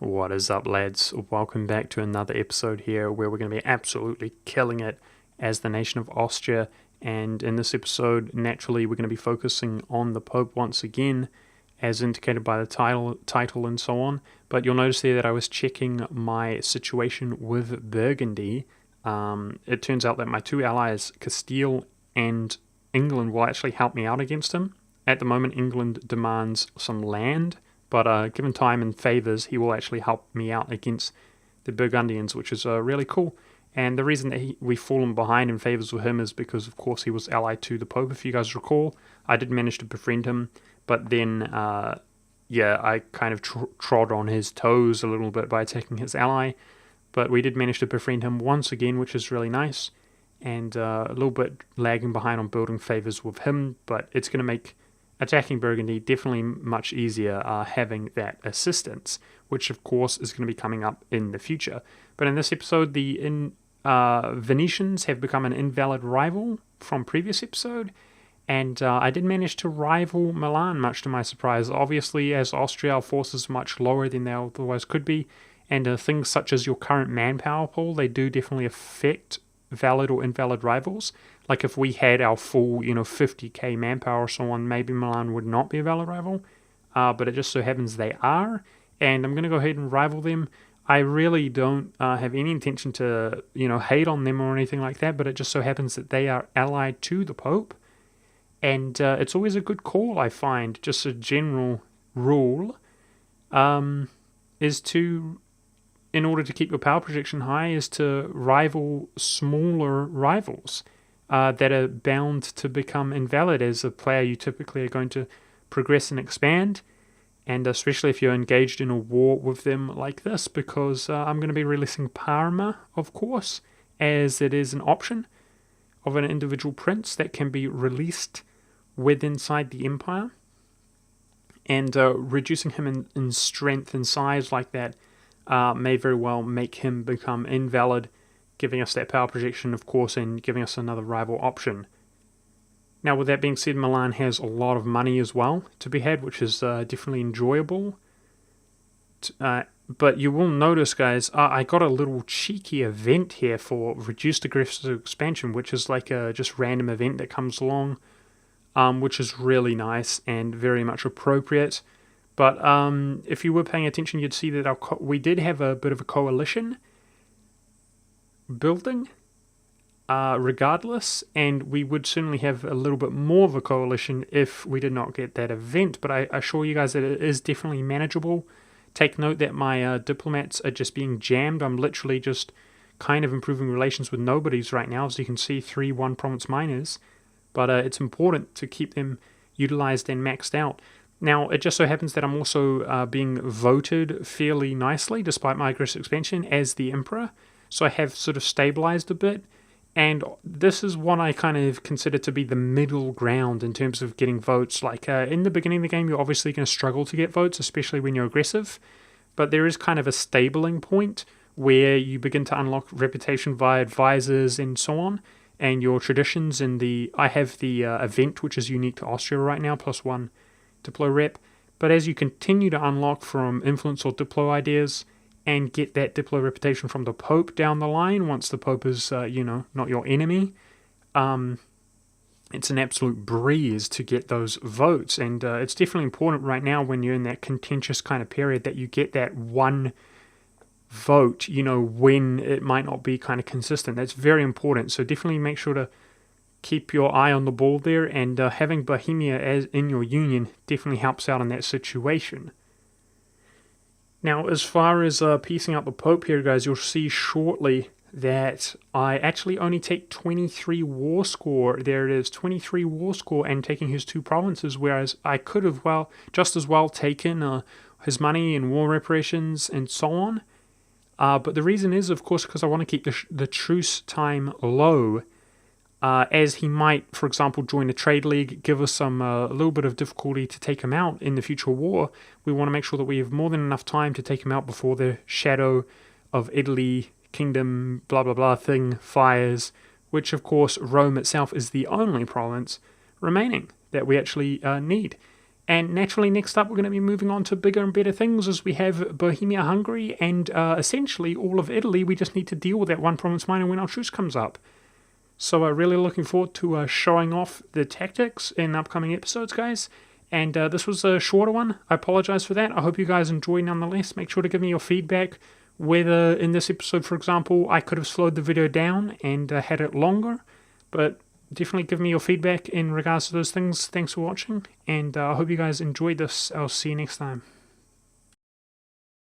What is up, lads? Welcome back to another episode here where we're going to be absolutely killing it as the nation of Austria. And in this episode, naturally, we're going to be focusing on the Pope once again, as indicated by the title and so on. But you'll notice there that I was checking my situation with Burgundy. It turns out that my two allies, Castile and England, will actually help me out against him. At the moment, England demands some land, but given time and favours, he will actually help me out against the Burgundians, which is really cool. And the reason that we've fallen behind in favours with him is because, of course, he was allied to the Pope. If you guys recall, I did manage to befriend him, but then, I kind of trod on his toes a little bit by attacking his ally. But we did manage to befriend him once again, which is really nice. And a little bit lagging behind on building favours with him, but it's going to make attacking Burgundy definitely much easier having that assistance, which of course is going to be coming up in the future. But in this episode, the Venetians have become an invalid rival from previous episode, and I did manage to rival Milan, much to my surprise. Obviously, as Austria, our forces much lower than they otherwise could be, and things such as your current manpower pool, they do definitely affect valid or invalid rivals. Like if we had our full, 50k manpower or so on, maybe Milan would not be a valid rival. But it just so happens they are, and I'm going to go ahead and rival them. I really don't have any intention to, hate on them or anything like that, but it just so happens that they are allied to the Pope. And it's always a good call, I find. Just a general rule is to, in order to keep your power projection high, is to rival smaller rivals that are bound to become invalid. As a player, you typically are going to progress and expand, and especially if you're engaged in a war with them like this, because I'm going to be releasing Parma, of course, as it is an option of an individual prince that can be released inside the empire, and reducing him in strength and size like that may very well make him become invalid, giving us that power projection, of course, and giving us another rival option. Now, with that being said, Milan has a lot of money as well to be had, which is definitely enjoyable. But you will notice, guys, I got a little cheeky event here for reduced aggressive expansion, which is like a just random event that comes along, which is really nice and very much appropriate. But if you were paying attention, you'd see that we did have a bit of a coalition building, regardless, and we would certainly have a little bit more of a coalition if we did not get that event. But I assure you guys that it is definitely manageable. Take note that my diplomats are just being jammed. I'm literally just kind of improving relations with nobodies right now, as you can see, 3 one-province miners. But it's important to keep them utilized and maxed out. Now, it just so happens that I'm also being voted fairly nicely, despite my aggressive expansion, as the Emperor. So I have sort of stabilized a bit. And this is what I kind of consider to be the middle ground in terms of getting votes. Like, in the beginning of the game, you're obviously going to struggle to get votes, especially when you're aggressive. But there is kind of a stabling point where you begin to unlock reputation via advisors and so on, and your traditions. I have the event, which is unique to Austria right now, +1 Diplo rep. But as you continue to unlock from influence or Diplo ideas and get that Diplo reputation from the Pope down the line, once the Pope is, not your enemy, it's an absolute breeze to get those votes. And it's definitely important right now when you're in that contentious kind of period that you get that one vote, when it might not be kind of consistent. That's very important. So definitely make sure to keep your eye on the ball there, and having Bohemia as in your union definitely helps out in that situation. Now, as far as piecing out the Pope here, guys, you'll see shortly that I actually only take 23 war score. There it is, 23 war score, and taking his 2 provinces, whereas I could have just as well taken his money and war reparations and so on. But the reason is, of course, because I want to keep the truce time low, as he might, for example, join a trade league, give us a little bit of difficulty to take him out in the future war. We want to make sure that we have more than enough time to take him out before the shadow of Italy, kingdom, blah, blah, blah thing fires, which, of course, Rome itself is the only province remaining that we actually need. And naturally, next up, we're going to be moving on to bigger and better things as we have Bohemia, Hungary, and essentially all of Italy. We just need to deal with that one province minor when our truce comes up. So really looking forward to showing off the tactics in upcoming episodes, guys. And this was a shorter one. I apologize for that. I hope you guys enjoy nonetheless. Make sure to give me your feedback, whether in this episode, for example, I could have slowed the video down and had it longer. But definitely give me your feedback in regards to those things. Thanks for watching, and I hope you guys enjoyed this. I'll see you next time.